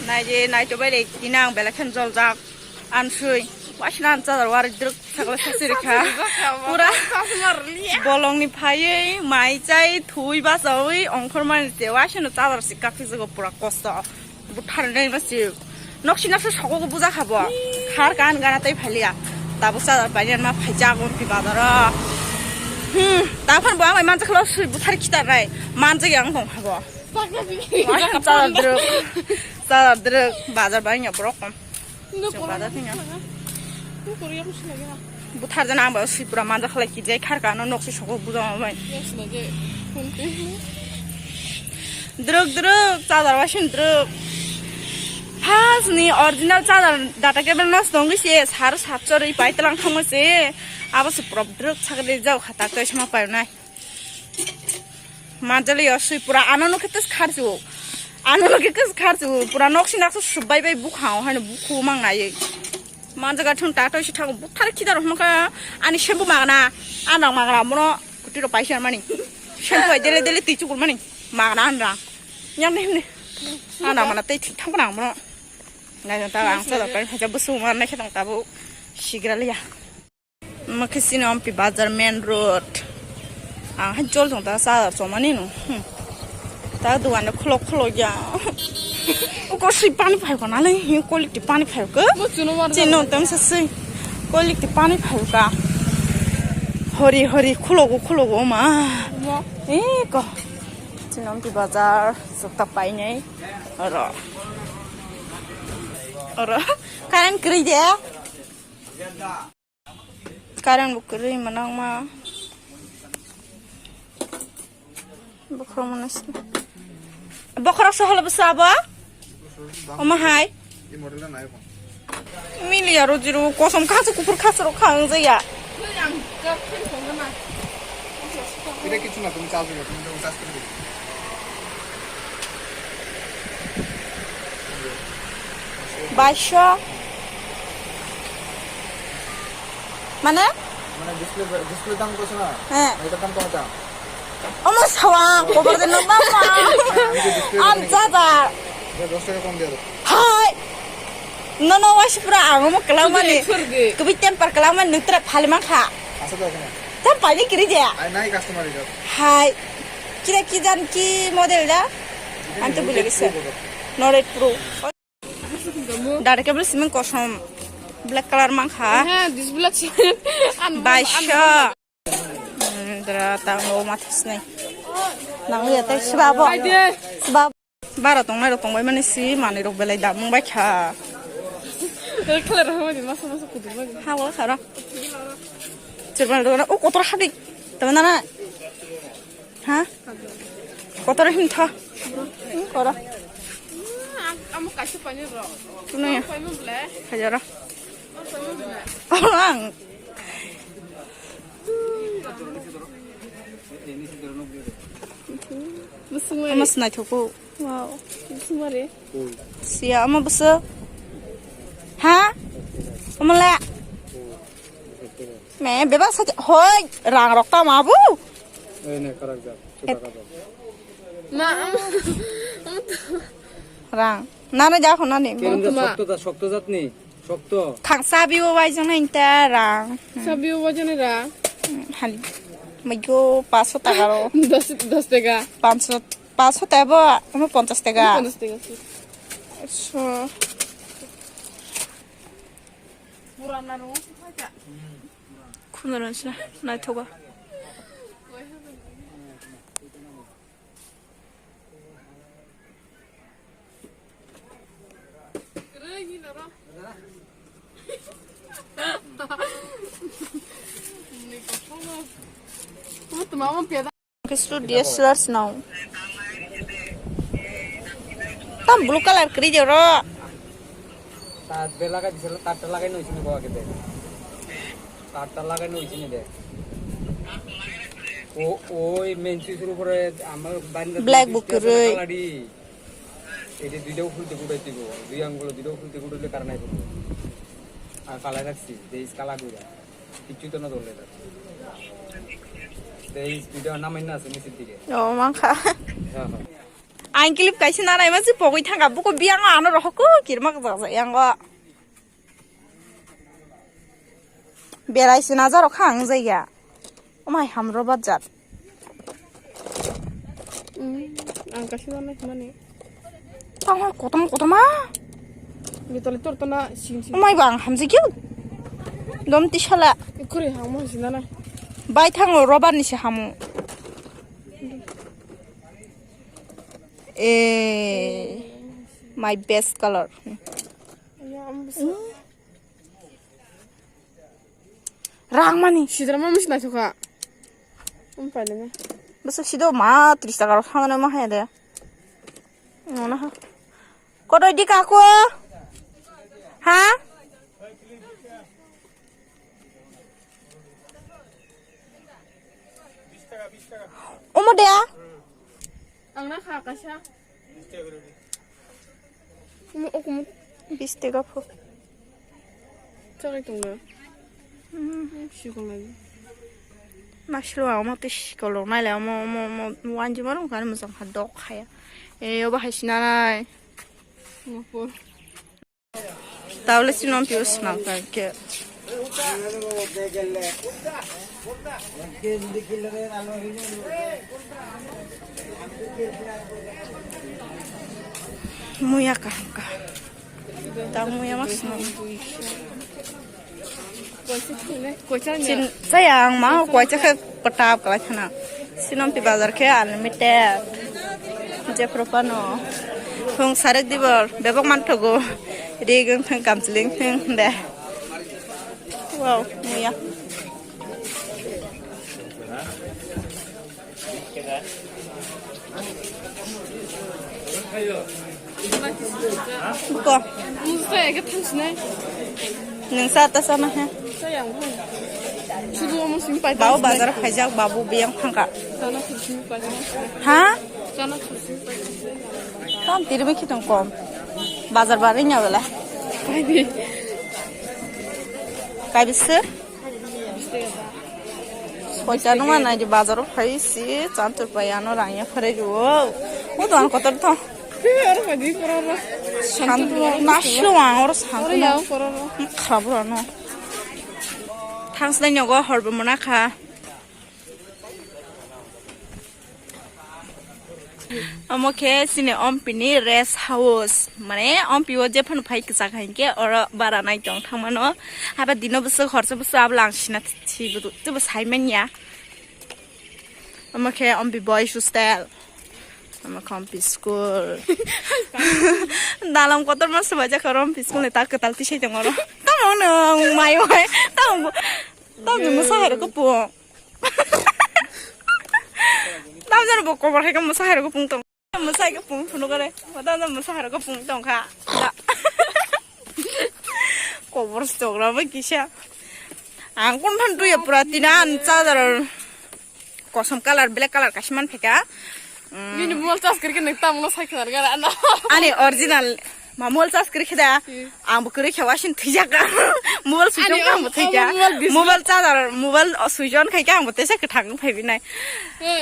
নাইজে নাইতো বাইরে কিনাং বেলাখান জলজাক আনসুই Washington চাদর ওয়ার দ্রুক থাকলে সাসি রেখা পুরা বলংনি ফাইয়ে মাই চাই থুই বাসাওই অংখর মানিতে ওয়াশিনো চাদর সিকাফি জগো পুরা কষ্ট বুঠার নাই মাসি নকশি নাকশো সকলকে বুঝা খাবো খার গান গানাতেই ফাইলিয়া তাবো চাদর বাইরের মা ফাইজাগন ফি বাজার তারপর বয়া মাই মানজা খালো সুই বুঠার খিতার নাই মানজা গিয়ে আং দং খাবো চাদর দ্রুক বাজার বাইরে ব্রকম বাজার ফিনা বুথার জানা আংবা সিপুরা মানজা খালাই কি যাই খার গানো নকশি সকল বুঝা মাই দ্রুক দ্রুক চাদর ওয়াশিন দ্রুক ফার্স্ট ni original চাদর ডাটা কেবল নষ্ট হইছে 750 এই পাইতলাং থামছে আবাস প্রবদ্রক ছাগলে যাও খাতা কই সমা পায় নাই মানজালি অসুই পুরা আননো খেতে খারছো আননো খেতে খারছো পুরা নকশি নাকশো সুবাই বাই বুখাও হানো বুখু মাংনাই মানজাগা ঠুন টাটা এসে থাকো বুথার খিদার হমকা আনি শ্যাম্পু মাগনা আনাং মাগনা মনো কুটির পাইছে মানি শ্যাম্পু দেলে দেলে তিচুকুর মানি মাগনা আনরা ইয়ামনে হেমনে আনা মানা তাই ঠিক থাকো না মনো Ngayon tawa ang sadar pa rin busuma na kitang tabo sigraliya makisino ang bazar main road ang hajol tong ta sadar so manino ta duwan khlo khlo ya ko si pani phai ko na le hi quality pani phai ko chino tam sa si quality pani phai ka hori hori khlo go ma ko chino ang bazar sokta pai nei ro Karen kiri dia. Karen bukri manang ma. Bukro manas. Bukro sohal besaba. Oma hai. Milia rojiru kosong kasu kupur kasro kang zaya. Tidak kita nak mencari kita Basho mana? Mana display tang tu sana? Itu tang kau tak? Oma sawang, kau berdua nama. Am jada. Dia dosa kau dia tu. Hai. Nono wash pura aku mau kelam mana? Kebitan per kelam mana nutra paling kha. Asal tu apa? Tak paling kiri je. Naik customer itu. Hai. Kira kijan ki model dah? Antu boleh bisa. Noret Pro. Dari kabel simen kosong black color mangha. This black cement. Basho. Dara tahu matas nih. Nang lihat sebab. Sebab. Barat tong bay mana sih mana rok belai damung baca. Color apa ni masa kudu lagi. Hawa kara. Cerman dona. Oh kotor hadi. Teman mana? Hah? Kotor hintah. Kora. Kamu kasih panjang roh. Tuno ya. Panjang boleh. Hajar. Panjang boleh. Orang. Besar. Mas na thoko. Wow. Besar ya. Sia ama besar. Ha? Amala. Me bebas saja. Hoi, rang rokta mabu. Ini karak jap. Coba kau. Nah. Rang. Nana jah kau nani. শক্ত জাত নি শক্ত Thangsa biwa wai jang na inta rang. Sabi wajan era. Hali. Mayo 500 টাকা ro. 10 টাকা. 500 টাকা ama 50 টাকা. 50 টাকা. So. Purana ro. Kunaran sila. Nai thoga. Mama piada. Kesu DSLR now. Tam blue color kiri jero. তার বেলাকা দিছিল তারটা লাগাই নইছিনি বাবা কেতে তারটা লাগাই নইছিনি দে ও ওই মেন সুইচের উপরে আমার বান্দা ব্ল্যাক বুক রে গাড়ি এই দুইটাও খুলতে গুড়াই দিব দুই আঙ্গুল দুইটাও খুলতে গুড়াইলে কারণ নাই করব আর কালা রাখছি দেইস কালা গুড়া কিছু তো না ধরলে দেইস ভিডিও নামাই না আছে নিচের দিকে ও মাখা হ্যাঁ হ্যাঁ Ang clip kasi nanay masih pokoknya tangga buku biang anu roh ko kirma kaza yang go. Berai sinaza roh khang zaya. Omai hamro bazar. Ang kasi na mana? Tang kotom ah. Betul to na sin. Omai bang hamzi kyu. Lom tishala. Kuri hang mo sinana. Bai thang robar ni se hamu. My best color. Ya ambis. Rang mani. Sidra mo mis na suka. Pala na. Basta sido ma 30 টাকা খাওয়ানো মা হয়ে দেয় না কত দি কাকু হ্যাঁ ওমো দেয়া Ang nakakasya. 20 টাকা ফো Tsaka itong na. Sigong lagi. Maslo ako matis kalau na lang mo wanji marong kan mo sang hadok kaya oba hasinanay Mapur. tawle sinon pius na ke muya ka tang muya mas no Sin sayang mau kuai cak petap kalau cina sinom pi bazar ke unlimited je propano hong sarek dibor bebok mantogo rigeng thang kamsling thang de wow muya ko Musta ya kita sini. nungsa ta sama ha Sayang pun. Sudah mau simpai. bau bazar khajak babu biang phangka Sana simpai. ha Sana simpai. tam tirme khitong kom bazar bare nya bela Hadi. kai bisse Pojano mana di bazar khaisi chantur payano rangya khare jo o don kotor tho Kaya hadi korora. shantu nasho angor shantu Ora ya korora. khabro no thangsna nyogo horbo mona kha amokhe sine ompini rest house mane ompiwo je phanu phai kisa khainke ora bara nai tong thangmano haba dino busu khorcho busu ablang sina thibudu tubu saimenya amokhe ompi boys hostel amokhe ompi school dalam kotor mas baja karom school ne tak ketal tisai tongoro tamong nang mai mai tamong musa hero ko pu tamjar bo ko barhe ka musa hero ko pung tong musa ka pung phunu kare wadam musa hero ko pung tong kha ko bor stogra ba kisha ang kon phan tu ya pura tinan chadar kosam color black color kashman pheka Ini buat tas kerja nih tamu saya kenal gara anak. ani original mamul chas kri khida ang bukri khawasin thijaka mobile sujon ka mo thija mobile charger mobile sujon khai ka ang bote se khang phaibi nai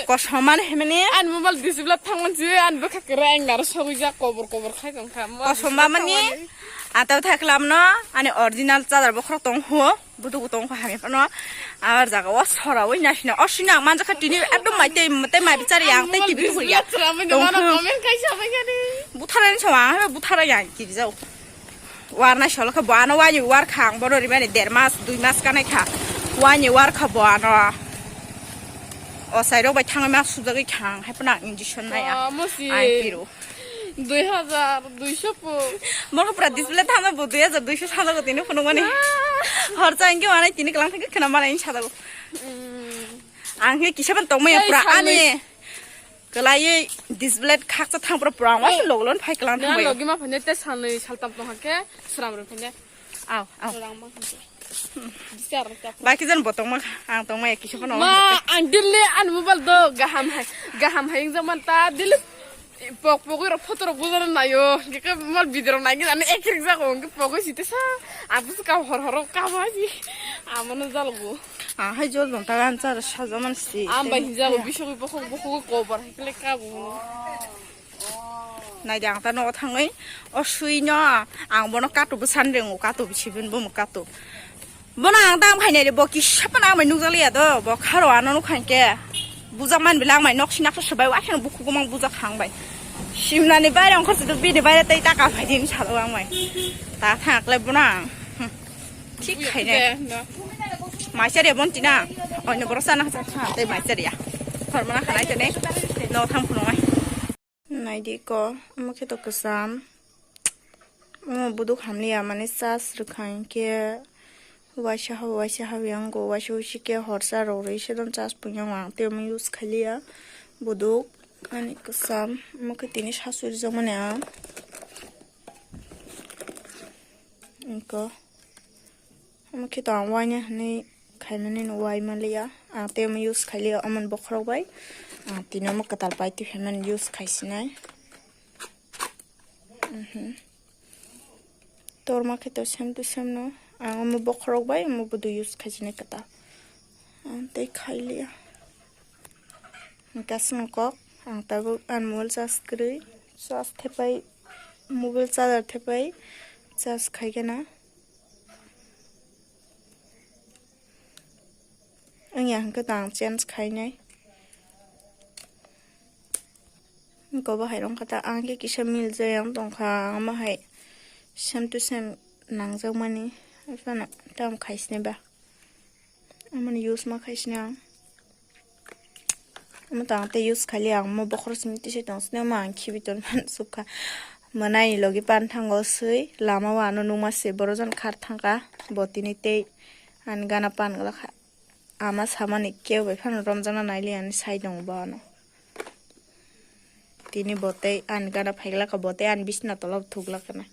ko saman hemeni An mobile display tangan sih an buka keren nggak harus hujah kobor khai dong kamu. ko somba mani atau thaklam no ani original charger bokhro tong ho budu tong ko hami pano ar jaga wa sora oi nasina osina manja kha tini ekdom maite mate mai bichari yang te tibi ko ya Komen kayak siapa gini? buthara ni sawa ha buthara yang ki jau warna shol kha bana wa ni war khang boro ri mane 1.5 mas 2 mas kanai kha wa ni war kha bana o sairo bai thang ma su jagi khang ha pna injection na ya Masih ai piro 2,200 po. Mor pura display thama bo 2200 sada ko tini phono mane horcha angke mane tini klang thake khana mane sada ko angke kisaban tongmai pura ani kelai display khakcha thang pura pura wa loglon phai klang Nah, thang lagi mah punya tes santai saltam tuh hake seram punya. aw aw Orang mah. Besar. baki jan botong ma ang tongmai kisaban no Ma, andil le an mobile do gaham hai zaman ta dil pokok foto bukan na yo, kita mal video na gitu, ane ekrik jago, kita pokok situ sa, aku suka horor kamu sih, amanu jago, hai jol dong ta gan char sajaman si am bayi jago, bisa pokok kobar, kita kamu. नायदो आं दा न'आव थाङै असुइनो आं बनो काटुबो सानदों काटु बिसिबो काटु बनो आं दा फायनाय ब किसापन आं नुजालिया द ब खारो आनो नुखांके बुजा मान बिला आं नखसिनाखौ सबाय वाखन बुखुगो मान बुजा खांबाय सिमनानै बायरां खरसो बिनि बायरा तै टाका फायदिन सालो आं माय दा थांलाय बनो आं ठीक खायने माइसारिया बनतिना अयनो बरस जाना था तै माइसारिया फरमाना खानाय तने न' थांफुनोय नायदि को मखे तो कसम बुदु खामलिया माने सास रखांके वाशा यांगो वाशो शिके हरसा रोरे शेदन चास पुnya वांगते म यूज खलिया बुदु अनि कसम मखे तिनि सासुर जमने इनको मखे तो वाइने हने खाइनाने न वाइ मलिया आते म यूज खलिया अमन बखरबाय तिनो म कताल पाइति हेमन यूज खाइसिनाय तोर मखे तो सेम टू सेम न आं म बखरबाय म बुदु यूज खाइसिनाय कता ते खाइलिया गासन को आं ताबो अनमोल चार्ज करै चार्ज थेपाय मोबाइल चार्जर थेपाय चार्ज खाइगेना आंया हंक तां चेंज खाइनाय को बाहायरं कता आंगे किसा मिल जायां दंखा माहाय सेम टू सेम नांजाव माने जाना दाम खाइसनेबा आमन यूज मा खाइसने आं म तांते यूज खालि आं म बखर सिमति से तंसने मा आं खिबितन सुखा मनाय लगे पान थांगसै लामा वानो नुमासे बरजन खार थांगा बतिनि ते आन गाना पान गला खा आमा सामान के बै फान रमजाना नाइले आन साइ दं बानो तिनी बते आन गाना फाइगला का बते आन बिसना तलब थुगला kana